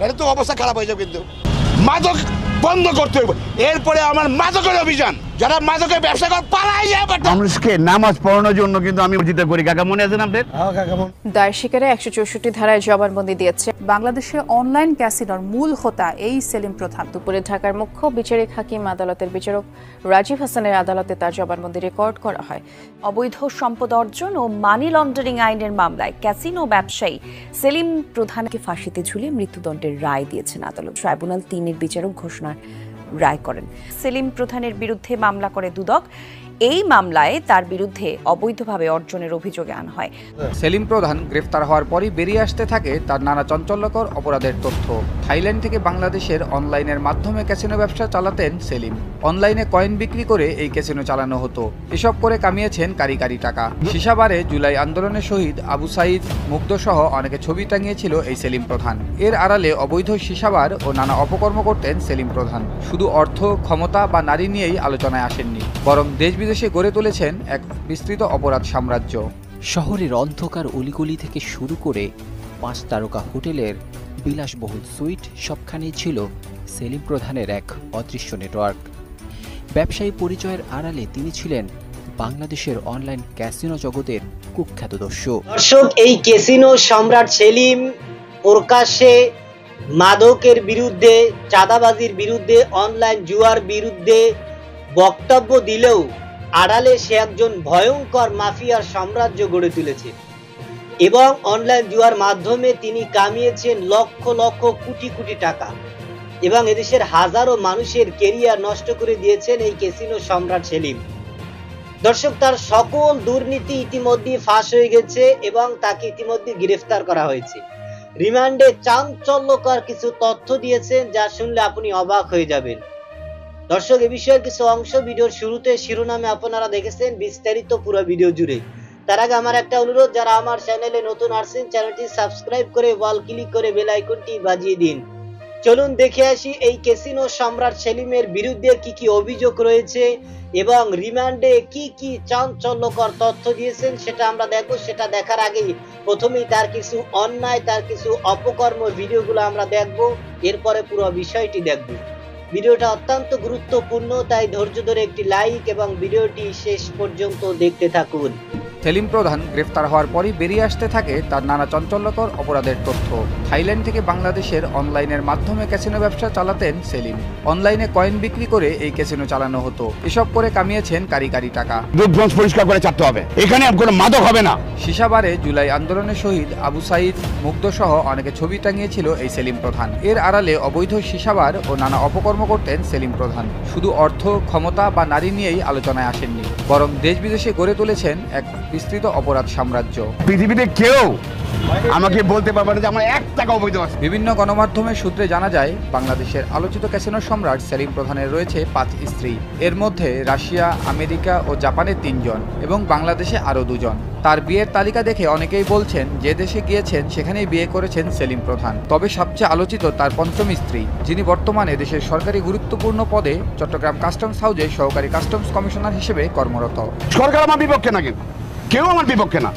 এটা তো অবস্থা খারাপ হয়ে যাবে। কিন্তু মাদক বন্ধ করতে হবে, এরপরে আমার মাদকের অভিযান। যারা মাদকের ব্যবসা করে পালাই যায়। মানুষকে নামাজ পড়ানোর জন্য কিন্তু আমি মসজিদে করি। কাকা মনে আছেন আপনাদের? দায় স্বীকারে 164 ধারায় জবানবন্দি দিয়েছে বাংলাদেশে অনলাইন ক্যাসিনোর মূল হোতা এই সেলিম প্রধান। দুপুরে ঢাকার মুখ্য বিচারিক হাকিম আদালতের বিচারক রাজীব হাসানের আদালতে তার জবানবন্দি রেকর্ড করা হয়। অবৈধ সম্পদ অর্জন ও মানি লন্ডারিং আইনের মামলায় ক্যাসিনো ব্যবসায়ী সেলিম প্রধানকে ফাঁসিতে ঝুলিয়ে মৃত্যুদণ্ডের রায় দিয়েছেন আদালত। ট্রাইব্যুনাল 3-এর বিচারক ঘোষণার রায় করেন। সেলিম প্রধানের বিরুদ্ধে মামলা করে দুদক। এই মামলায় তার বিরুদ্ধে অবৈধভাবে অর্জনের অভিযোগে আনা হয়। সেলিম প্রধান গ্রেফতার হওয়ার পরই বেরিয়ে আসতে থাকে তার নানা চাঞ্চল্যকর অপরাধের তথ্য। থাইল্যান্ড থেকে বাংলাদেশের অনলাইনের মাধ্যমে ক্যাসিনো ব্যবসা চালাতেন সেলিম। অনলাইনে কয়েন বিক্রি করে এই ক্যাসিনো চালানো হতো। এসব করে কামিয়েছেন কারি কারি টাকা। সিসাবারে জুলাই আন্দোলনের শহীদ আবু সাইদ, মুগ্ধ সহ অনেকে ছবি টাঙিয়েছিল এই সেলিম প্রধান। এর আড়ালে অবৈধ সিসাবার ও নানা অপকর্ম করতেন সেলিম প্রধান। শুধু অর্থ, ক্ষমতা বা নারী নিয়েই আলোচনায় আসেননি, বরং দেশ বিদেশে গড়ে তুলেছেন এক বিস্তৃত অপরাধ সাম্রাজ্য। শহরের অন্ধকার অলিগলি থেকে শুরু করে 5 তারকা হোটেলের বিলাসবহুল সুইট সবখানেই ছিল সেলিম প্রধানের এক অদৃশ্য নেটওয়ার্ক। ব্যবসায়ী পরিচয়ের আড়ালে তিনি ছিলেন বাংলাদেশের অনলাইন ক্যাসিনো জগতের কুখ্যাত দস্যু। দর্শক, এই ক্যাসিনো সম্রাট সেলিম প্রকাশ্যে মাদকের বিরুদ্ধে, চাঁদাবাজির বিরুদ্ধে, অনলাইন জুয়ার বিরুদ্ধে বক্তব্য দিলেও আড়ালে সে একজন ভয়ঙ্কর মাফিয়ার সাম্রাজ্য গড়ে তুলেছে এবং অনলাইন জুয়ার মাধ্যমে তিনি কামিয়েছেন লক্ষ লক্ষ কোটি কোটি টাকা এবং এদেশের হাজারো মানুষের কেরিয়ার নষ্ট করে দিয়েছেন এই ক্যাসিনো সম্রাট সেলিম। দর্শক, তার সকল দুর্নীতি ইতিমধ্যে ফাঁস হয়ে গেছে এবং তাকে ইতিমধ্যে গ্রেফতার করা হয়েছে। রিমান্ডে চাঞ্চল্যকর কিছু তথ্য দিয়েছেন যা শুনলে আপনি অবাক হয়ে যাবেন। দর্শক, এ বিষয়ের কিছু অংশ ভিডিওর শুরুতে শিরোনামে আপনারা দেখেছেন, বিস্তারিত পুরো ভিডিও জুড়ে। তার আগে আমার একটা অনুরোধ, যারা আমার চ্যানেলে নতুন আসছেন চ্যানেলটি সাবস্ক্রাইব করে ওয়াল ক্লিক করে বেল আইকনটি বাজিয়ে দিন। চলুন দেখে আসি এই ক্যাসিনো সম্রাট সেলিমের বিরুদ্ধে কি কি অভিযোগ রয়েছে এবং রিমান্ডে কি কি চাঞ্চল্যকর তথ্য দিয়েছেন সেটা আমরা দেখব। সেটা দেখার আগে প্রথমেই তার কিছু অন্যায়, তার কিছু অপকর্ম ভিডিওগুলো আমরা দেখব, এরপরে পুরো বিষয়টি দেখব। ভিডিওটা অত্যন্ত গুরুত্বপূর্ণ, তাই ধৈর্য ধরে একটি লাইক এবং ভিডিওটি শেষ পর্যন্ত দেখতে থাকুন। সেলিম প্রধান গ্রেফতার হওয়ার পরই বেরিয়ে আসতে থাকে তার নানা চাঞ্চল্যকর অপরাধের তথ্য। থাইল্যান্ড থেকে বাংলাদেশের অনলাইনের মাধ্যমে ক্যাসিনো ব্যবসা চালাতেন সেলিম। অনলাইনে কয়েন বিক্রি করে এই ক্যাসিনো চালানো হতো। এসব করে কামিয়েছেন কারি কারি টাকা। দুধগঞ্জ পরিষ্কার করে ছাড়তে হবে, এখানে কোনো মাদক হবে না। সিসাবারে জুলাই আন্দোলনের শহীদ আবু সাইদ, মুগ্ধ সহ অনেকে ছবি টাঙিয়েছিল এই সেলিম প্রধান। এর আড়ালে অবৈধ সিসাবার ও নানা অপকর্ম করতেন সেলিম প্রধান। শুধু অর্থ, ক্ষমতা বা নারী নিয়েই আলোচনায় আসেননি, বরং দেশ বিদেশে গড়ে তুলেছেন এক বিস্তৃত অপরাধ সাম্রাজ্য। পৃথিবীতে কেউ আমাকে বলতে পারবে না যে আমার 1 টাকা অবৈধ আছে। বিভিন্ন গণমাধ্যমের সূত্রে জানা যায়, বাংলাদেশের আলোচিত ক্যাসিনো সম্রাট সেলিম প্রধানের রয়েছে 5 স্ত্রী। এর মধ্যে রাশিয়া, আমেরিকা ও জাপানের 3 জন এবং বাংলাদেশে আরও 2 জন। তার বিয়ের তালিকা দেখে অনেকেই বলছেন যে দেশে গিয়েছেন সেখানেই বিয়ে করেছেন সেলিম প্রধান। তবে সবচেয়ে আলোচিত তার 5ম স্ত্রী, যিনি বর্তমানে দেশের সরকারি গুরুত্বপূর্ণ পদে চট্টগ্রাম কাস্টমস হাউজে সহকারী কাস্টমস কমিশনার হিসেবে কর্মরত। সরকার আমার বিপক্ষে না, কিন্তু কেউ আমার বিপক্ষে না,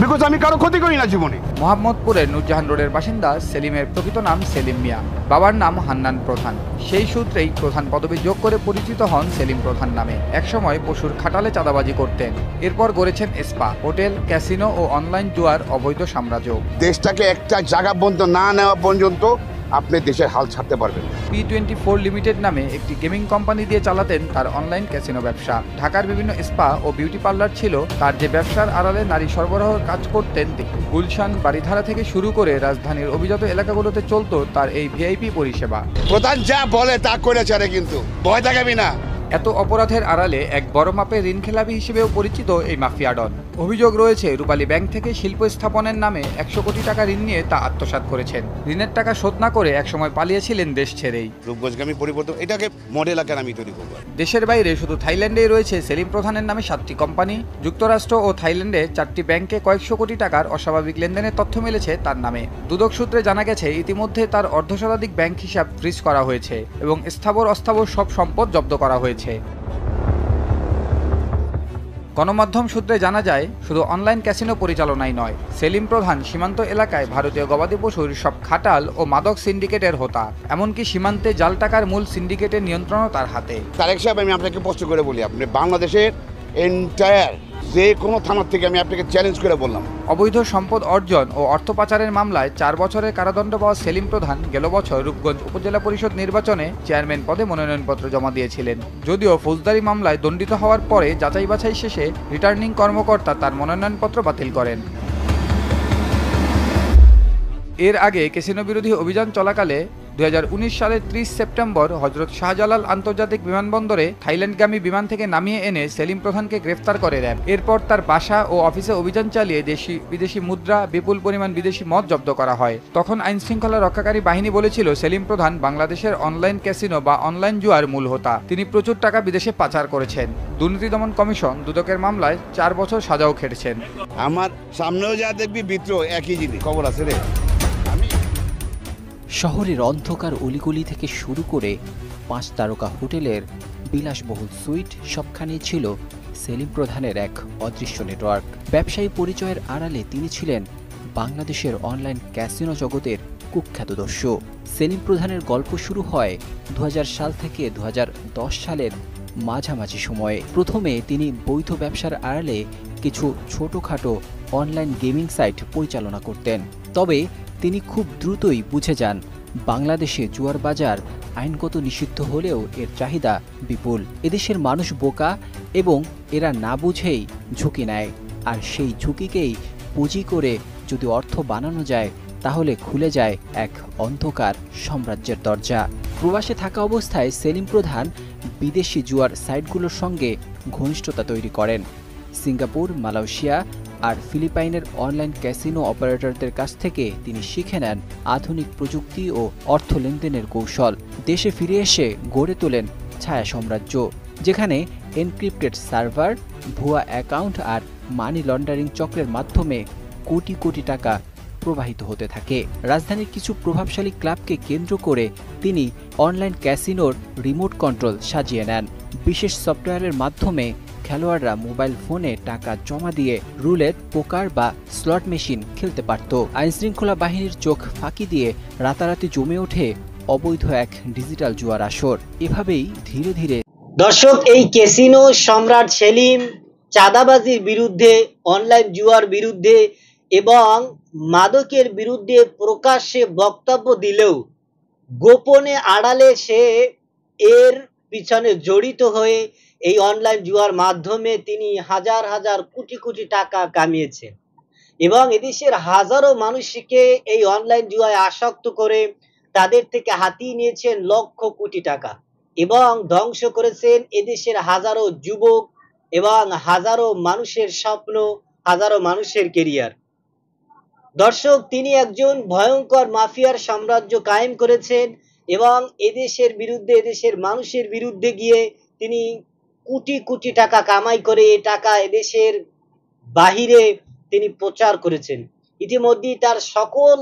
বিকজ আমি কারো ক্ষতি করি না জীবনে। মোহাম্মদপুরের নুরজাহান রোডের বাসিন্দা সেলিমের প্রকৃত নাম সেলিম মিয়া, বাবার নাম হান্নান প্রধান। সেই সূত্রেই প্রধান পদবি যোগ করে পরিচিত হন সেলিম প্রধান নামে। একসময় পশুর খাটালে চাঁদাবাজি করতেন। এরপর গড়েছেন স্পা, হোটেল, ক্যাসিনো ও অনলাইন জুয়ার অবৈধ সাম্রাজ্য। দেশটাকে একটা জায়গা পর্যন্ত না নেওয়া পর্যন্ত আপনি দেশের হাল ছাড়তে পারবেন। P24 লিমিটেড নামে একটি গেমিং কোম্পানি দিয়ে চালাতেন তার অনলাইন ক্যাসিনো ব্যবসা। ঢাকার বিভিন্ন স্পা ও বিউটি পার্লার ছিল তার, যে ব্যবসার আড়ালে নারী সরবরাহের কাজ করতেন। গুলশান, বাড়িধারা থেকে শুরু করে রাজধানীর অভিজাত এলাকাগুলোতে চলত তার এই ভিআইপি পরিষেবা। প্রধান যা বলে তা করে ছাড়ে, কিন্তু ভয় দেখাবি না। এত অপরাধের আড়ালে এক বড় মাপের ঋণখেলাপি হিসেবেও পরিচিত এই মাফিয়া ডন। অভিযোগ রয়েছে, রূপালী ব্যাংক থেকে শিল্প স্থাপনের নামে 100 কোটি টাকা ঋণ নিয়ে তা আত্মসাৎ করেছেন। ঋণের টাকা শোধ না করে একসময় পালিয়েছিলেন দেশ ছেড়েই। রূপগঞ্জগামী পরিবর্তন, এটাকে মডেল আকারে আমি তৈরি করব। দেশের বাইরে শুধু থাইল্যান্ডেই রয়েছে সেলিম প্রধানের নামে 7টি কোম্পানি। যুক্তরাষ্ট্র ও থাইল্যান্ডে 4টি ব্যাংকে কয়েকশো কোটি টাকার অস্বাভাবিক লেনদেনের তথ্য মিলেছে তার নামে। দুদক সূত্রে জানা গেছে, ইতিমধ্যে তার অর্ধশতাধিক ব্যাংক হিসাব ফ্রিজ করা হয়েছে এবং স্থাবর অস্থাবর সব সম্পদ জব্দ করা হয়েছে। গণমাধ্যম সূত্রে জানা যায়, শুধু অনলাইন ক্যাসিনো পরিচালনাই নয়, সেলিম প্রধান সীমান্ত এলাকায় ভারতীয় গবাদি পশুর সব খাটাল ও মাদক সিন্ডিকেটের হোতা। এমনকি সীমান্তে জাল টাকার মূল সিন্ডিকেটের নিয়ন্ত্রণও তার হাতে। তারেক সাহেব, আমি আপনাকে স্পষ্ট করে বলি, আপনি বাংলাদেশের এন্টায়ার যে কোনো থানার থেকে আমি আপনাকে চ্যালেঞ্জ করে বললাম। অবৈধ সম্পদ অর্জন ও অর্থ পাচারের মামলায় 4 বছরের কারাদণ্ড পাওয়া সেলিম প্রধান গেল বছর রূপগঞ্জ উপজেলা পরিষদ নির্বাচনে চেয়ারম্যান পদে মনোনয়নপত্র জমা দিয়েছিলেন। যদিও ফৌজদারি মামলায় দণ্ডিত হওয়ার পরে যাচাই বাছাই শেষে রিটার্নিং কর্মকর্তা তার মনোনয়নপত্র বাতিল করেন। এর আগে ক্যাসিনো বিরোধী অভিযান চলাকালে 2019 সালের 30 সেপ্টেম্বর হজরত শাহজালাল আন্তর্জাতিক বিমানবন্দরে থাইল্যান্ডগামী বিমান থেকে নামিয়ে এনে সেলিম প্রধানকে গ্রেফতার করে র্যাব। এরপর তার বাসা ও অফিসে অভিযান চালিয়ে দেশি বিদেশি মুদ্রা, বিপুল পরিমাণ বিদেশি মদ জব্দ করা হয়। তখন আইনশৃঙ্খলা রক্ষাকারী বাহিনী বলেছিল সেলিম প্রধান বাংলাদেশের অনলাইন ক্যাসিনো বা অনলাইন জুয়ার মূল হোতা। তিনি প্রচুর টাকা বিদেশে পাচার করেছেন। দুর্নীতি দমন কমিশন দুদকের মামলায় 4 বছর সাজাও খেটেছেন। আমার সামনেও যা দেখবি বিদ্রোহ একই জিনিস, খবর আছে রে। শহরের অন্ধকার অলিগলি থেকে শুরু করে 5 তারকা হোটেলের বিলাসবহুল সুইট সবখানেই ছিল সেলিম প্রধানের এক অদৃশ্য নেটওয়ার্ক। ব্যবসায়ী পরিচয়ের আড়ালে তিনি ছিলেন বাংলাদেশের অনলাইন ক্যাসিনো জগতের কুখ্যাত দস্যু। সেলিম প্রধানের গল্প শুরু হয় 2000 সাল থেকে 2010 সালের মাঝামাঝি সময়ে। প্রথমে তিনি বৈধ ব্যবসার আড়ালে কিছু ছোটখাটো অনলাইন গেমিং সাইট পরিচালনা করতেন। তবে তিনি খুব দ্রুতই বুঝে যান বাংলাদেশে জুয়ার বাজার আইনগত নিষিদ্ধ হলেও এর চাহিদা বিপুল। এদেশের মানুষ বোকা এবং এরা না বুঝেই ঝুঁকি নেয়, আর সেই ঝুঁকিকেই পুঁজি করে যদি অর্থ বানানো যায় তাহলে খুলে যায় এক অন্ধকার সাম্রাজ্যের দরজা। প্রবাসে থাকা অবস্থায় সেলিম প্রধান বিদেশি জুয়ার সাইটগুলোর সঙ্গে ঘনিষ্ঠতা তৈরি করেন। সিঙ্গাপুর, মালয়েশিয়া আর ফিলিপাইনের অনলাইন ক্যাসিনো অপারেটরদের কাছ থেকে তিনি শিখে নেন আধুনিক প্রযুক্তি ও অর্থ লেনদেনের কৌশল। দেশে ফিরে এসে গড়ে তোলেন ছায়া সাম্রাজ্য, যেখানে এনক্রিপ্টেড সার্ভার, ভুয়া অ্যাকাউন্ট আর মানি লন্ডারিং চক্রের মাধ্যমে কোটি কোটি টাকা প্রবাহিত হতে থাকে। রাজধানীর কিছু প্রভাবশালী ক্লাবকে কেন্দ্র করে তিনি অনলাইন ক্যাসিনোর রিমোট কন্ট্রোল সাজিয়ে নেন। বিশেষ সফটওয়্যারের মাধ্যমে খেলোয়াড়রা মোবাইল ফোনে টাকা জমা দিয়ে রুলেট, পোকার বা স্লট মেশিন খেলতে পারত। আইনশৃঙ্খলা বাহিনীর চোখ ফাঁকি দিয়ে রাতারাতি জমে ওঠে অবৈধ এক ডিজিটাল জুয়ার আসর। এভাবেই ধীরে ধীরে দর্শক, এই ক্যাসিনো সম্রাট সেলিম চাঁদাবাজির বিরুদ্ধে, অনলাইন জুয়ার বিরুদ্ধে এবং মাদকের বিরুদ্ধে প্রকাশ্যে বক্তব্য দিলেও গোপনে আড়ালে সে এর পিছনে জড়িত হয়ে এই অনলাইন জুয়ার মাধ্যমে তিনি হাজার হাজার কোটি কোটি টাকা কামিয়েছেন এবং এদেশের হাজারো মানুষকে এই অনলাইন জুয়ায় আসক্ত করে তাদের থেকে হাতিয়ে নিয়েছেন লক্ষ কোটি টাকা এবং ধ্বংস করেছেন এদেশের হাজারো যুবক এবং হাজারো মানুষের স্বপ্ন, হাজারো মানুষের কেরিয়ার। দর্শক, তিনি একজন ভয়ঙ্কর মাফিয়ার সাম্রাজ্য কায়েম করেছেন এবং এদেশের বিরুদ্ধে, এদেশের মানুষের বিরুদ্ধে গিয়ে তিনি কোটি কোটি টাকা কামাই করে এ টাকা এদেশের বাহিরে তিনি প্রচার করেছেন। ইতিমধ্যেই তার সকল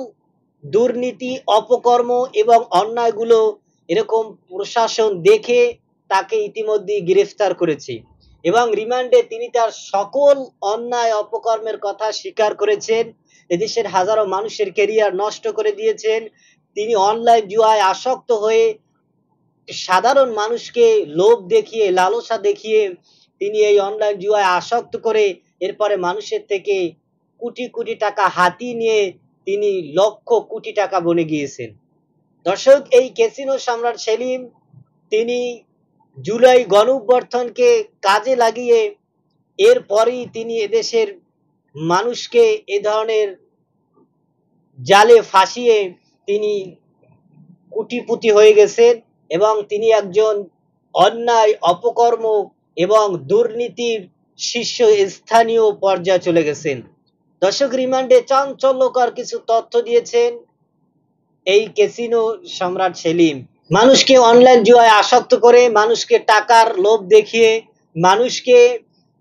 দুর্নীতি, অপকর্ম এবং অন্যায়গুলো এরকম প্রশাসন দেখে তাকে ইতিমধ্যেই গ্রেফতার করেছে এবং রিমান্ডে তিনি তার সকল অন্যায় অপকর্মের কথা স্বীকার করেছেন। এদেশের হাজারো মানুষের ক্যারিয়ার নষ্ট করে দিয়েছেন। তিনি অনলাইন জুয়ায় আসক্ত হয়ে সাধারণ মানুষকে লোভ দেখিয়ে, লালসা দেখিয়ে তিনি এই অনলাইন জুয়ায় আসক্ত করে এরপরে মানুষের থেকে কোটি কোটি টাকা হাতিয়ে নিয়ে তিনি লক্ষ কোটি টাকা বনে গিয়েছেন। দর্শক, এই ক্যাসিনো সম্রাট সেলিম তিনি জুলাই গণঅভ্যুত্থানকে কাজে লাগিয়ে এরপরই তিনি এদেশের মানুষকে এ ধরনের জালে ফাঁসিয়ে তিনি কোটিপতি হয়ে গেছেন এবং তিনি একজন অন্যায়, অপকর্ম এবং দুর্নীতির শীর্ষ স্থানীয় পর্যায়ে চলে গেছেন। দর্শক, রিমান্ডে চাঞ্চল্যকর কিছু তথ্য দিয়েছেন এই ক্যাসিনো সম্রাট সেলিম। মানুষকে অনলাইন জুয়ায় আসক্ত করে, মানুষকে টাকার লোভ দেখিয়ে, মানুষকে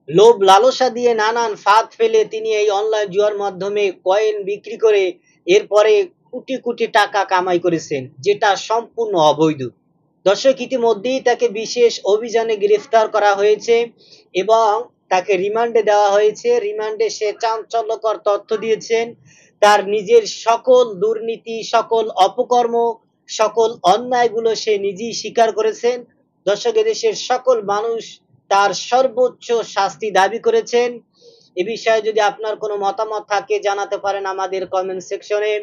লোভ লালসা দিয়ে নানান ফাঁদ ফেলে তিনি এই অনলাইন জুয়ার মাধ্যমে কয়েন বিক্রি করে এরপরে কোটি কোটি টাকা কামাই করেছেন, যেটা সম্পূর্ণ অবৈধ। দর্শক, ইতিমধ্যেই তাকে বিশেষ অভিযানে গ্রেফতার করা হয়েছে এবং তাকে রিমান্ডে দেওয়া হয়েছে। রিমান্ডে সে চাঞ্চল্যকর তথ্য দিয়েছেন। তার নিজের সকল দুর্নীতি, সকল অপকর্ম, সকল অন্যায়গুলো সে নিজেই স্বীকার করেছেন। দর্শক, এদেশের সকল মানুষ তার সর্বোচ্চ শাস্তি দাবি করেছেন। এ বিষয়ে যদি আপনার কোনো মতামত থাকে জানাতে পারেন আমাদের কমেন্ট সেকশনে।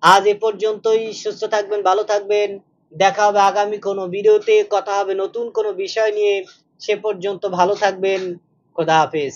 আজ এ পর্যন্তই। সুস্থ থাকবেন, ভালো থাকবেন। দেখা হবে আগামী কোনো ভিডিওতে, কথা হবে নতুন কোনো বিষয় নিয়ে। সে পর্যন্ত ভালো থাকবেন। খোদা হাফেজ।